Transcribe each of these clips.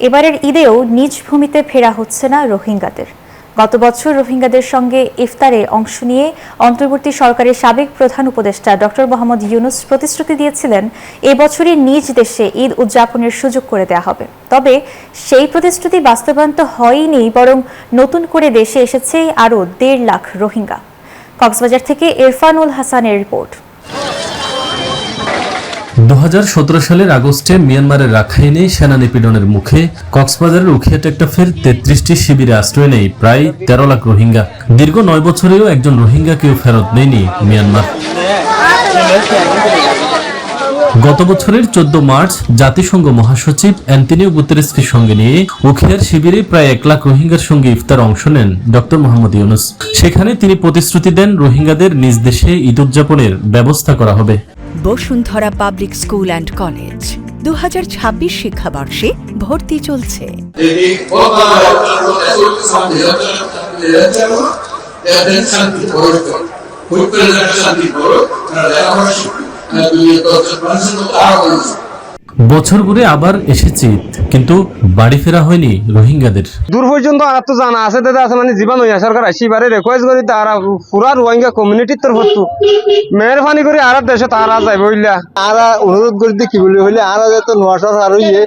এবারের ঈদেও নিজ ভূমিতে ফেরা হচ্ছে না রোহিঙ্গাদের। গত বছর রোহিঙ্গাদের সঙ্গে ইফতারে অংশ নিয়ে অন্তর্বর্তী সরকারের সাবেক প্রধান উপদেষ্টা ডক্টর মোহাম্মদ ইউনূস প্রতিশ্রুতি দিয়েছিলেন এবছরই নিজ দেশে ঈদ উদযাপনের সুযোগ করে দেওয়া হবে। তবে সেই প্রতিশ্রুতি বাস্তবায়ন তো হয়নি, বরং নতুন করে দেশে এসেছে আরও 1.5 লাখ রোহিঙ্গা। কক্সবাজার থেকে ইরফানুল হাসানের রিপোর্ট। 2017 সালের আগস্টে মিয়ানমারের রাখাইনে সেনা নিপীড়নের মুখে কক্সবাজারের উখিয়া টেকনাফের 33টি শিবিরে আশ্রয় নেয় প্রায় 13 লাখ রোহিঙ্গা। দীর্ঘ 9 বছরেও একজন রোহিঙ্গাকেও ফেরত নেয়নি মিয়ানমার। গত বছরের 14 মার্চ জাতিসংঘ মহাসচিব অ্যান্টনিও গুতেরেসকে সঙ্গে নিয়ে উখিয়ার শিবিরে প্রায় 1 লাখ রোহিঙ্গার সঙ্গে ইফতার অংশ নেন ডক্টর মোহাম্মদ ইউনূস। সেখানে তিনি প্রতিশ্রুতি দেন রোহিঙ্গাদের নিজ দেশে ঈদ উদযাপনের ব্যবস্থা করা হবে। Bashundhara public school and college 2026 শিক্ষাবর্ষে ভর্তি চলছে। বছর ঘুরে আবার এসেছে ঈদ, কিন্তু বাড়ি ফেরা হয়নি রোহিঙ্গাদের। দূর পর্যন্ত আর তো জানা আছে দাদা আছে মানে জীবন হইয়া সরকার আসিবারে রিকোয়েস্ট করি তারা পুরা রোহিঙ্গা কমিউনিটির তরফ মেহরবানি করে আর দেশে তারা যাইব হইলা আর অনুরোধ করি কি বলি হইলে আর যাতে নোয়া সরকার হইয়ে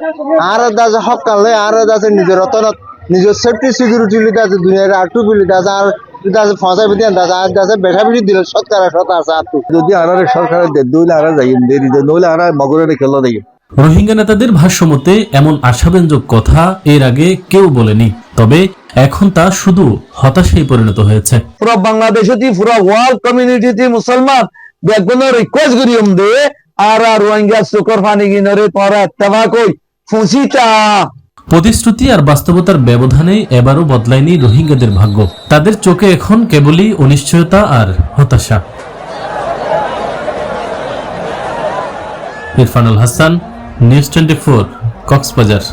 আর দাস হক কালে আর দাস নিজের রতনত নিজের সেফটি সিকিউরিটি লিতে আছে দুনিয়ার আর টু বিলিতে আছে আর দাস ফসাই বিতে দাস আর দাস বেঠা বিটি দিল সরকার আছে আর যদি আর সরকারের দে দুইলা আর যাই দেরি নইলে আর মগরের খেলা দেই। রোহিঙ্গা নেতাদের ভাষ্যমতে এমন আশাব্যঞ্জক কথা এর আগে কেউ বলেনি, তবে এখন তা শুধু হতাশায় পরিণত হয়েছে। পুরো বাংলাদেশে পুরো ওয়ার্ল্ড কমিউনিটিতে মুসলমান বেগুন রিকোয়েস্ট করিম দে আর রোহিঙ্গা সুকর ফানি গিনরে তোরা ইত্তেফাক কই ফুসিতা। প্রতিশ্রুতি আর বাস্তবতার ব্যবধানে এবারও বদলায়নি রোহিঙ্গাদের ভাগ্য। তাদের চোখে এখন কেবলই অনিশ্চয়তা আর হতাশা। ইরফানুল হাসান, নিউজ 24, কক্সবাজার।